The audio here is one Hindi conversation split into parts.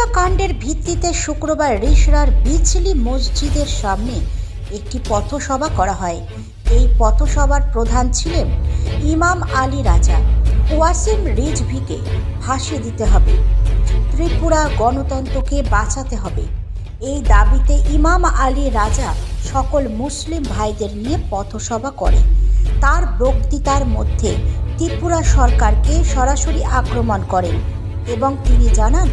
ত্রিপুরা কাণ্ডের ভিত্তিতে শুক্রবার রিষড়ার বিচলি মসজিদের সামনে একটি পথসভা করা হয়। এই পথসভার প্রধান ছিলেন ইমাম আলী রাজা। ওয়াসিম রিজভিকে ফাঁসি দিতে হবে, ত্রিপুরা গণতন্ত্রকে বাঁচাতে হবে, এই দাবিতে ইমাম আলী রাজা সকল মুসলিম ভাইদের নিয়ে পথসভা করে। তার বক্তৃতার মধ্যে ত্রিপুরা সরকারকে সরাসরি আক্রমণ করেন এবং তিনি জানান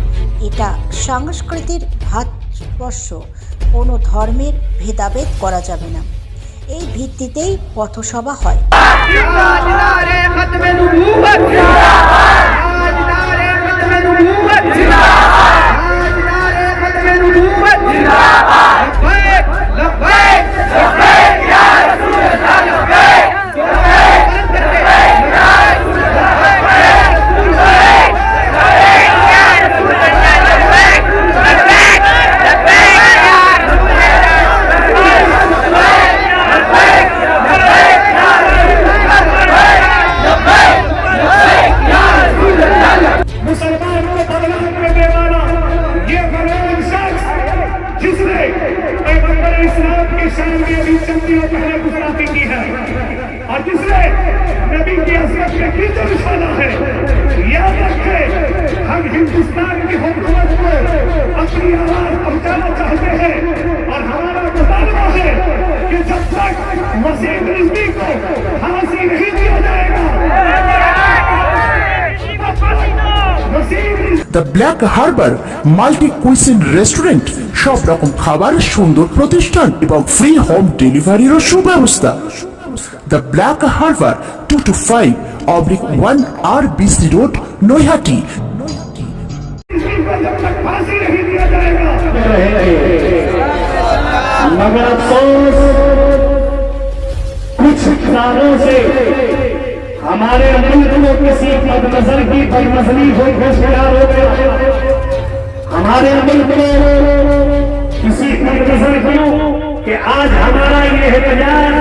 এটা সংস্কৃতির ভাতস্পর্শ, কোনো ধর্মের ভেদাভেদ করা যাবে না। এই ভিত্তিতেই পথসভা হয়। और जिसने नबी की हज़रत के पीछे निशाना है, याद रखें हम हिंदुस्तान की हुकूमत को अपनी आवाज पहुंचाना चाहते हैं और हमारा मुतालबा है कि जब तक वसीम रिजवी को फांसी नहीं दिया जाएगा, the Black Harbour multi কুইসিন restaurant, সব রকম খাবার, সুন্দর প্রতিষ্ঠান এবং ফ্রি হোম ডেলিভারিরও সুব্যবস্থা। The Black Harbour 225/1 RBC road, नोहाटी। जब तक फांसी नहीं दिया जाएगा, मगर अफसोस कुछ कारणों से हमारे मुल्क को किसी बदनजर की बदनजरी हो होशियार हो गया। हमारे मुल्क को किसी बदनजर को कि आज हमारा ये एहतजाज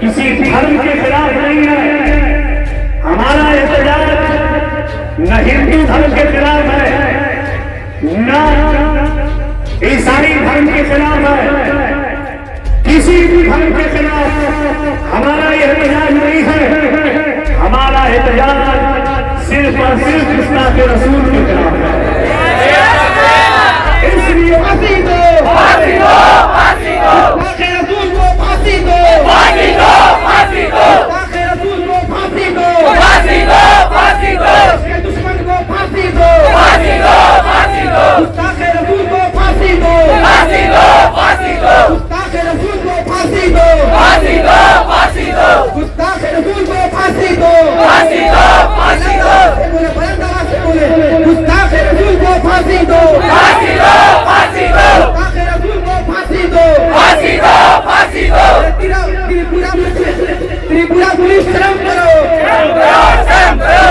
किसी धर्म के खिलाफ नहीं है, हमारा एहतजाज न हिंदू धर्म के खिलाफ है, न ईसाई धर्म के खिलाफ है, किसी भी धर्म के खिलाफ हमारा यह एहतजाज नहीं है। हमारा एहतजाज सिर्फ और सिर्फ इस्लाम के रसूल के खिलाफ है। इसलिए फांसी दो, फांसी दो, फांसी दो, रसूल को फांसी दो, फांसी दो, फांसी दो, रसूल को फांसी दो, फांसी दो, फांसी दो, उसके दुश्मन को फांसी दो, फांसी दो, फांसी दो, रसूल को फांसी दो, फांसी दो, फांसी दो, रसूल को फांसी दो, फांसी दो, फांसी दो, गुस्ताख रसूल को फांसी दो, फांसी दो, फांसी दो, बोले बुलंद आवाज से बोले, गुस्ताख रसूल को फांसी दो, फांसी दो, फांसी दो, गुस्ताख रसूल को फांसी दो, फांसी दो, फांसी दो। त्रिपुरा पुलिस शर्म करो, शर्म करो,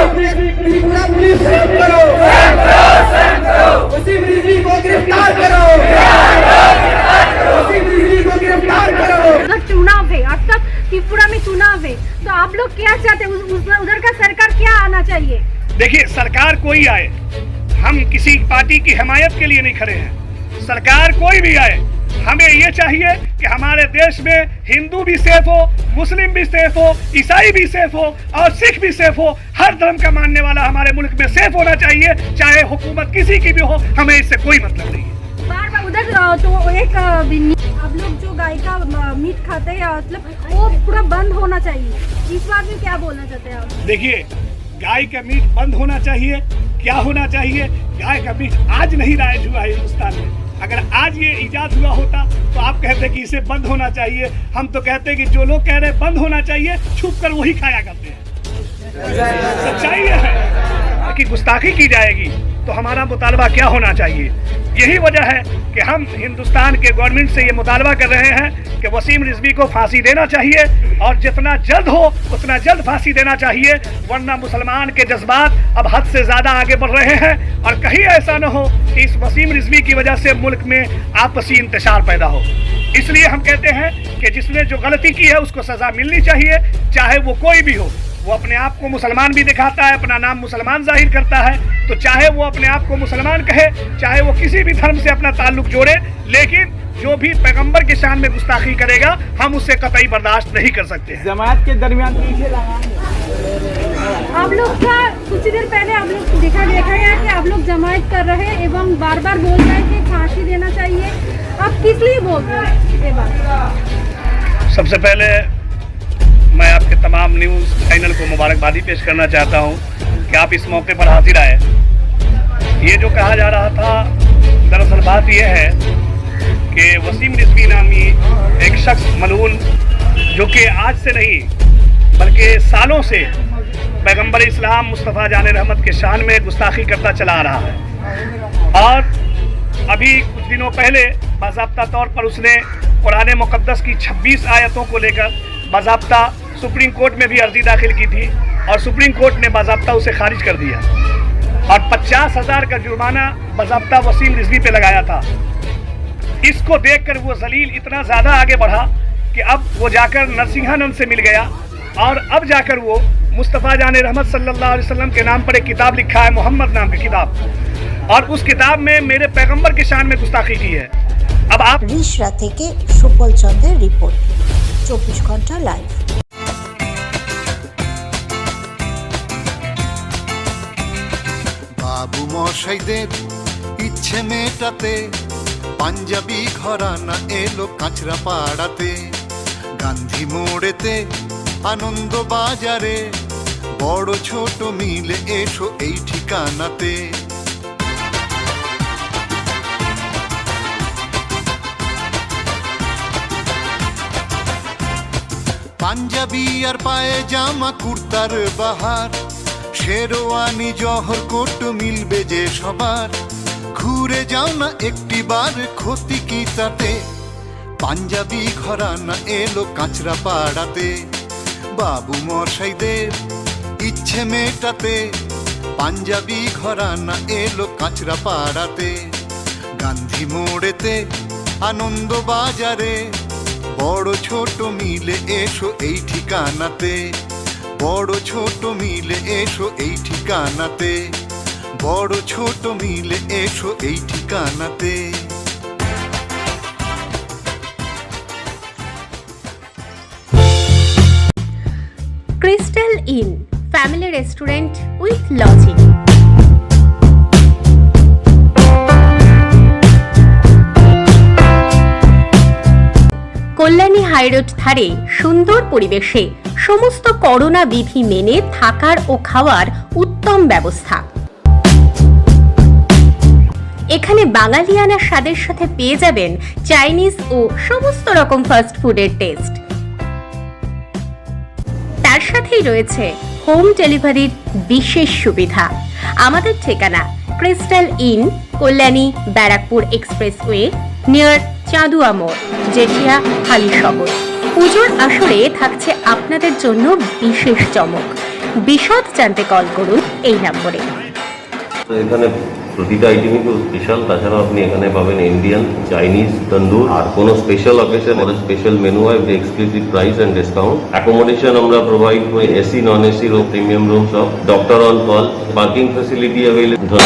त्रिपुरा पुलिस शर्म करो, शर्म करो, शर्म करो, वसीम रिजवी को गिरफ्तार करो, वसीम रिजवी को गिरफ्तार करो। चुनाव है, अब तक त्रिपुरा में चुनाव है, तो आप लोग क्या चाहते हैं? उधर का सरकार क्या आना चाहिए? देखिए, सरकार कोई आए, हम किसी पार्टी की हिमायत के लिए नहीं खड़े हैं। सरकार कोई भी आए, हमें ये चाहिए कि हमारे देश में हिंदू भी सेफ हो, मुस्लिम भी सेफ हो, ईसाई भी सेफ हो और सिख भी सेफ हो। हर धर्म का मानने वाला हमारे मुल्क में सेफ होना चाहिए, चाहे हुकूमत किसी की भी हो, हमें इससे कोई मतलब नहीं है। बार बार उधर तो एक आप लोग जो गाय का मीट खाते हैं, मतलब वो पूरा बंद होना चाहिए, इस बात में क्या बोलना चाहते हैं आप? देखिए, गाय का मीट बंद होना चाहिए, क्या होना चाहिए? गाय का मीट आज नहीं राइज हुआ है हिंदुस्तान में। अगर आज ये इजाद हुआ होता तो आप कहते कि इसे बंद होना चाहिए। हम तो कहते कि जो लोग कह रहे बंद होना चाहिए, छुप कर वही खाया करते हैं। सच्चाई है कि गुस्ताखी की जाएगी तो हमारा मुतालबा क्या होना चाहिए? यही वजह है कि हम हिंदुस्तान के गवर्नमेंट से ये मुतालबा कर रहे हैं कि वसीम रिजवी को फांसी देना चाहिए और जितना जल्द हो उतना जल्द फांसी देना चाहिए, वरना मुसलमान के जज्बात अब हद से ज़्यादा आगे बढ़ रहे हैं और कहीं ऐसा न हो कि इस वसीम रिजवी की वजह से मुल्क में आपसी इंतशार पैदा हो। इसलिए हम कहते हैं कि जिसने जो गलती की है उसको सज़ा मिलनी चाहिए, चाहे वो कोई भी हो। वो अपने आप को मुसलमान भी दिखाता है, अपना नाम मुसलमान जाहिर करता है, तो चाहे वो अपने आप को मुसलमान कहे, चाहे वो किसी भी धर्म से अपना ताल्लुक जोड़े, लेकिन जो भी पैगंबर के शान में गुस्ताखी करेगा हम उससे कतई बर्दाश्त नहीं कर सकते हैं। जमात के दरमियान पीछे लगा आप लोग का कुछ देर पहले आप लोग देखा गया कि आप लोग जमायत कर रहे हैं एवं बार बार बोल रहे हैं कि फांसी देना चाहिए। आप किस लिए बोल रहे हैं ये बात? सबसे पहले मैं आपके तमाम न्यूज़ चैनल को मुबारकबादी पेश करना चाहता हूं कि आप इस मौके पर हाजिर आए। ये जो कहा जा रहा था, दरअसल बात यह है कि वसीम रिजवी नामी एक शख्स मलून, जो कि आज से नहीं बल्कि सालों से पैगंबर इस्लाम मुस्तफ़ा जान रहमत के शान में गुस्ताखी करता चला आ रहा है, और अभी कुछ दिनों पहले बाज़ाब्ता तौर पर उसने कुरान मुक़द्दस की 26 आयतों को लेकर बाज़ाब्ता सुप्रीम कोर्ट में भी अर्जी दाखिल की थी, और सुप्रीम कोर्ट ने बाज़ाब्ता उसे खारिज कर दिया और 50,000 का जुर्माना बाज़ाब्ता वसीम रिजवी पे लगाया था। इसको देखकर वो जलील इतना ज़्यादा आगे बढ़ा कि अब वो जाकर नरसिंहानंद से मिल गया, और अब जाकर वो मुस्तफ़ा जान रहमत सल्लल्लाहु अलैहि वसल्लम के नाम पर एक किताब लिखा है, मोहम्मद नाम की किताब, और उस किताब में मेरे पैगंबर के शान में गुस्ताखी की है। अब आप রিষড়া থেকে সুপল চন্দ্রের রিপোর্ট, 24 ঘন্টা লাইভ। বাবু মশাইদের ইচ্ছে মেটাতে পাঞ্জাবি ঘরানা এলো কাঁচরা পাড়াতে, গান্ধী মোড়েতে আনন্দ বাজারে বড় ছোট মিলে এসো এই ঠিকানাতে। পাঞ্জাবি আর পায়ে জামা কুর্তার বাহার, শেরওয়ানি জহর কোট মিলবে যে সবার। ঘুরে যাও না একটি বার, ক্ষতি কি তাতে? পাঞ্জাবি ঘরানা এলো কাঁচরা পাড়াতে, বাবু মশাইদের ইচ্ছে মেটাতে পাঞ্জাবি ঘরানা এলো কাঁচরা পাড়াতে, গান্ধী মোড়েতে আনন্দ বাজারে বড় ছোট মিলে এসো এই ঠিকানাতে, বড় ছোট মিলে এসো এই ঠিকানাতে, বড় ছোট মিলে এসো এই ঠিকানাতে। Crystal Inn family restaurant with lodging. Kalyani high road ধারে সুন্দর পরিবেশে সমস্ত করোনা বিধি মেনে থাকার ও খাওয়ার উত্তম ব্যবস্থা। এখানে বাঙালিয়ানা স্বাদের সাথে পেয়ে যাবেন চাইনিজ ও সমস্ত রকম ফাস্ট ফুডের টেস্ট। তার সাথেই রয়েছে হোম ডেলিভারির বিশেষ সুবিধা। আমাদের ঠিকানা Crystal Inn, Kalyani Barrackpore expressway, near Chanduya মোড়, জেঠিয়া, হালিশহর। পুজোর আসরে থাকছে আপনাদের জন্য বিশেষ চমক। বিশদ জানতে কল করুন এই নম্বরে। এখানে প্রতিটা আইটেমই খুব স্পেশাল। তাছাড়াও আপনি এখানে পাবেন ইন্ডিয়ান, চাইনিজ, তন্দুর, আর কোনো স্পেশাল অকেশন আমাদের স্পেশাল মেনু হয় with exclusive price and discount. Accommodation আমরা প্রোভাইড করি, AC, non AC room, premium room সব। Doctor on call, parking facility available.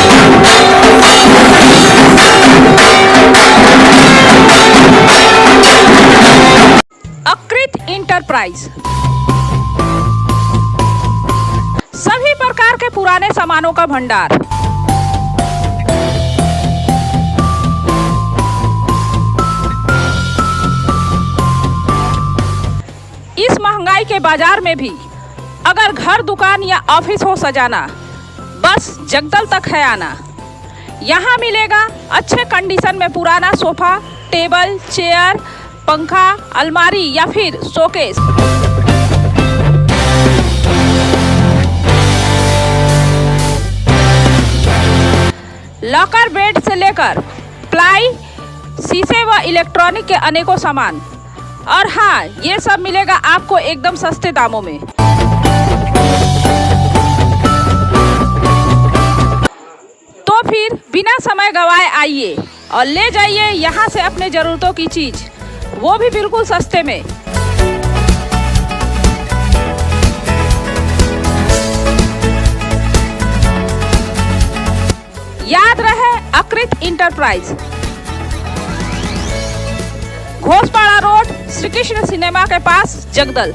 Akrit enterprise सभी प्रकार के पुराने सामानों का भंडार। इस महंगाई के बाजार में भी अगर घर, दुकान या ऑफिस हो सजाना, बस जगदल तक है आना। यहाँ मिलेगा अच्छे कंडीशन में पुराना सोफा, टेबल, चेयर, पंखा, अलमारी या फिर शोकेस। लॉकर बेड से लेकर प्लाई, शीशे व इलेक्ट्रॉनिक के अनेकों सामान। और हाँ, ये सब मिलेगा आपको एकदम सस्ते दामों में। तो फिर बिना समय गवाए आइए और ले जाइए यहाँ से अपने ज़रूरतों की चीज़, वो भी बिल्कुल सस्ते में। याद रहे Akrit enterprise, Ghoshpara road, Shri Krishna cinema के पास, जगदल।